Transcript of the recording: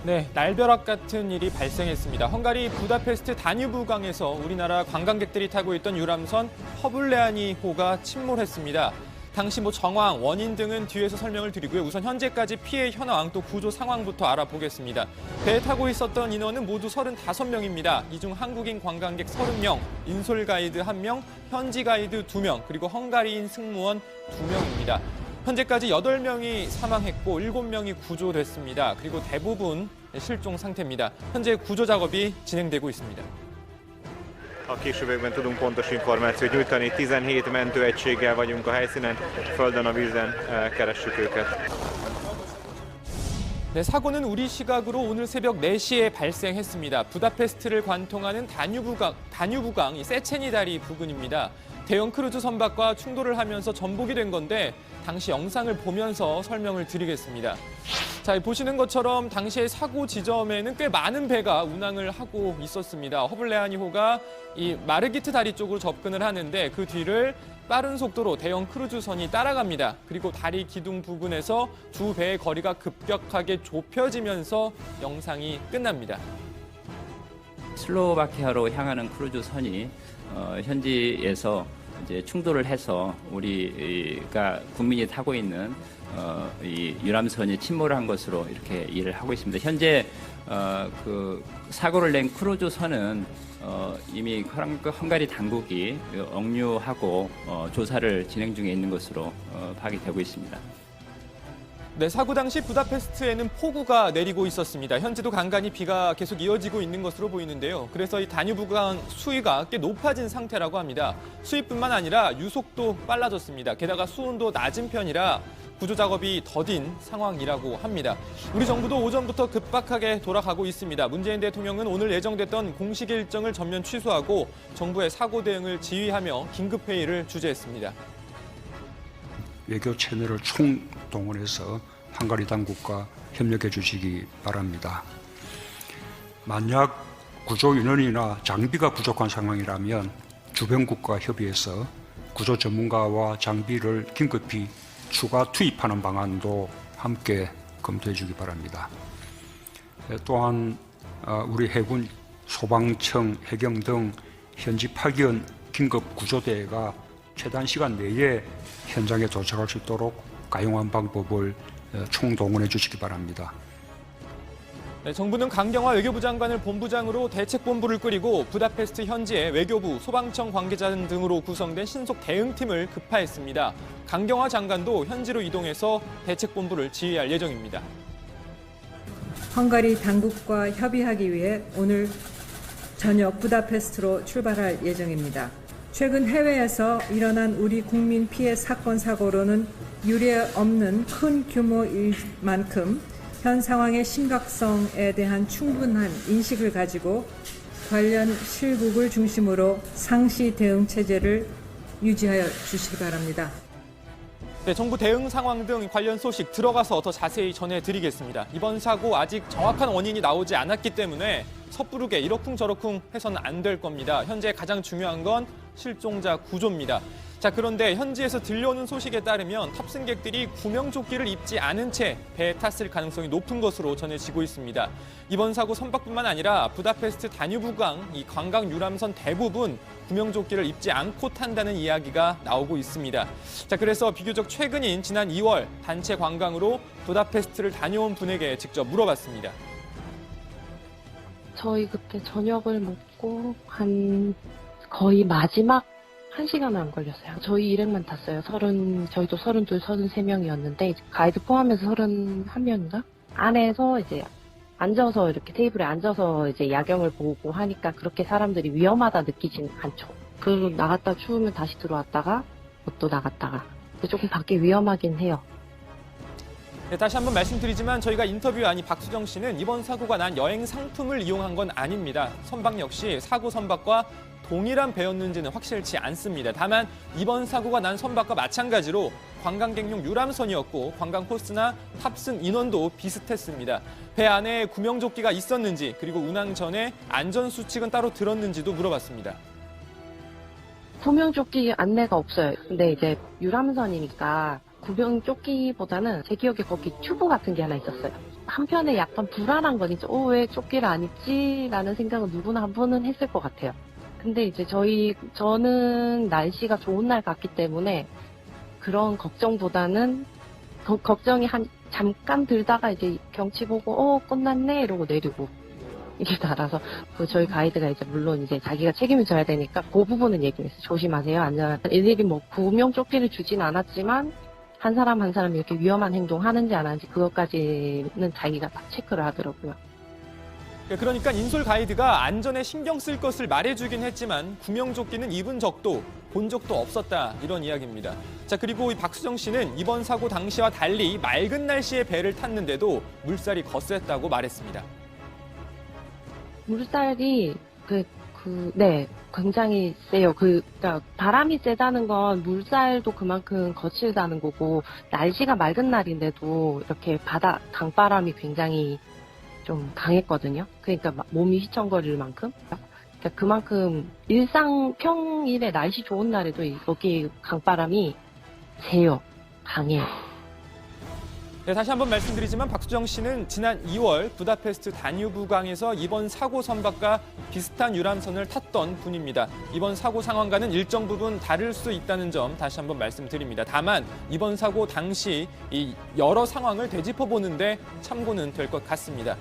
네, 날벼락 같은 일이 발생했습니다. 헝가리 부다페스트 다뉴브강에서 우리나라 관광객들이 타고 있던 유람선 허블레아니호가 침몰했습니다. 당시 정황, 원인 등은 뒤에서 설명을 드리고요. 우선 현재까지 피해 현황 또 구조 상황부터 알아보겠습니다. 배에 타고 있었던 인원은 모두 35명입니다. 이 중 한국인 관광객 30명, 인솔 가이드 1명, 현지 가이드 2명, 그리고 헝가리인 승무원 2명입니다. 현재까지 8명이 사망했고 7명이 구조됐습니다. 그리고 대부분 실종 상태입니다. 현재 구조 작업이 진행되고 있습니다. A későbbiekben tudunk pontos információt nyújtani. 17 mentőegységgel vagyunk a helyszínen, földön a vízen keressük őket. 네, 사고는 우리 시각으로 오늘 새벽 4시에 발생했습니다. 부다페스트를 관통하는 다뉴브강 이 세체니 다리 부근입니다. 대형 크루즈 선박과 충돌을 하면서 전복이 된 건데 당시 영상을 보면서 설명을 드리겠습니다. 자, 보시는 것처럼 당시의 사고 지점에는 꽤 많은 배가 운항을 하고 있었습니다. 허블레아니호가 이 마르기트 다리 쪽으로 접근을 하는데 그 뒤를 빠른 속도로 대형 크루즈선이 따라갑니다. 그리고 다리 기둥 부근에서 두 배의 거리가 급격하게 좁혀지면서 영상이 끝납니다. 슬로바키아로 향하는 크루즈선이 현지에서 이제 충돌을 해서 우리가 국민이 타고 있는 이 유람선이 침몰한 것으로 이렇게 일을 하고 있습니다. 현재 그 사고를 낸 크루즈선은 이미 헝가리 당국이 억류하고 조사를 진행 중에 있는 것으로 파악이 되고 있습니다. 네, 사고 당시 부다페스트에는 폭우가 내리고 있었습니다. 현재도 간간히 비가 계속 이어지고 있는 것으로 보이는데요. 그래서 이 다뉴브강 수위가 꽤 높아진 상태라고 합니다. 수위뿐만 아니라 유속도 빨라졌습니다. 게다가 수온도 낮은 편이라 구조 작업이 더딘 상황이라고 합니다. 우리 정부도 오전부터 급박하게 돌아가고 있습니다. 문재인 대통령은 오늘 예정됐던 공식 일정을 전면 취소하고 정부의 사고 대응을 지휘하며 긴급회의를 주재했습니다. 외교 채널을 총동원해서 헝가리 당국과 협력해 주시기 바랍니다. 만약 구조 인원이나 장비가 부족한 상황이라면 주변국과 협의해서 구조 전문가와 장비를 긴급히 추가 투입하는 방안도 함께 검토해 주기 바랍니다. 또한 우리 해군, 소방청, 해경 등 현지 파견 긴급 구조대가 최단 시간 내에 현장에 도착할 수 있도록 가용한 방법을 총동원해 주시기 바랍니다. 네, 정부는 강경화 외교부 장관을 본부장으로 대책본부를 꾸리고 부다페스트 현지에 외교부, 소방청 관계자 등으로 구성된 신속 대응팀을 급파했습니다. 강경화 장관도 현지로 이동해서 대책본부를 지휘할 예정입니다. 헝가리 당국과 협의하기 위해 오늘 저녁 부다페스트로 출발할 예정입니다. 최근 해외에서 일어난 우리 국민 피해 사건 사고로는 유례 없는 큰 규모일 만큼 현 상황의 심각성에 대한 충분한 인식을 가지고 관련 실국을 중심으로 상시 대응 체제를 유지하여 주시기 바랍니다. 네, 정부 대응 상황 등 관련 소식 들어가서 더 자세히 전해드리겠습니다. 이번 사고 아직 정확한 원인이 나오지 않았기 때문에 섣부르게 이러쿵저러쿵 해서는 안 될 겁니다. 현재 가장 중요한 건 실종자 구조입니다. 자, 그런데 현지에서 들려오는 소식에 따르면 탑승객들이 구명조끼를 입지 않은 채 배에 탔을 가능성이 높은 것으로 전해지고 있습니다. 이번 사고 선박뿐만 아니라 부다페스트 다뉴브강 이 관광 유람선 대부분 구명조끼를 입지 않고 탄다는 이야기가 나오고 있습니다. 자, 그래서 비교적 최근인 지난 2월 단체 관광으로 부다페스트를 다녀온 분에게 직접 물어봤습니다. 저희 그때 저녁을 먹고 거의 마지막 1시간은 안 걸렸어요. 저희 일행만 탔어요. 저희도 32, 33명이었는데 가이드 포함해서 31명인가? 안에서 이제 앉아서 이렇게 테이블에 앉아서 이제 야경을 보고 하니까 그렇게 사람들이 위험하다 느끼진 않죠. 그 나갔다 추우면 다시 들어왔다가 또 나갔다가 조금 밖에 위험하긴 해요. 네, 다시 한번 말씀드리지만 저희가 인터뷰한 박수정 씨는 이번 사고가 난 여행 상품을 이용한 건 아닙니다. 선박 역시 사고 선박과 동일한 배였는지는 확실치 않습니다. 다만 이번 사고가 난 선박과 마찬가지로 관광객용 유람선이었고 관광 코스나 탑승 인원도 비슷했습니다. 배 안에 구명조끼가 있었는지 그리고 운항 전에 안전수칙은 따로 들었는지도 물어봤습니다. 구명조끼 안내가 없어요. 근데 이제 유람선이니까 구명조끼보다는 제 기억에 거기 튜브 같은 게 하나 있었어요. 한편에 약간 불안한 건 이제 왜 조끼를 안 입지라는 생각은 누구나 한 번은 했을 것 같아요. 근데 이제 저는 날씨가 좋은 날 갔기 때문에 그런 걱정보다는 걱정이 잠깐 들다가 이제 경치 보고 끝났네 이러고 내리고 이게 달아서 저희 가이드가 이제 물론 이제 자기가 책임을 져야 되니까 그 부분은 얘기했어요. 조심하세요. 안전. 일일이 뭐 구명 조끼를 주진 않았지만 한 사람 한 사람 이렇게 위험한 행동 하는지 안 하는지 그것까지는 자기가 다 체크를 하더라고요. 그러니까 인솔 가이드가 안전에 신경 쓸 것을 말해주긴 했지만 구명조끼는 입은 적도 본 적도 없었다 이런 이야기입니다. 자, 그리고 이 박수정 씨는 이번 사고 당시와 달리 맑은 날씨에 배를 탔는데도 물살이 거셌다고 말했습니다. 물살이 네, 굉장히 세요. 그러니까 바람이 세다는 건 물살도 그만큼 거칠다는 거고 날씨가 맑은 날인데도 이렇게 강바람이 굉장히 좀 강했거든요. 그러니까 막 몸이 휘청거릴 만큼. 그러니까 그만큼 평일에 날씨 좋은 날에도 여기 강바람이 세요. 강해요. 네, 다시 한번 말씀드리지만 박수정 씨는 지난 2월 부다페스트 다뉴브강에서 이번 사고 선박과 비슷한 유람선을 탔던 분입니다. 이번 사고 상황과는 일정 부분 다를 수 있다는 점 다시 한번 말씀드립니다. 다만 이번 사고 당시 이 여러 상황을 되짚어보는데 참고는 될 것 같습니다.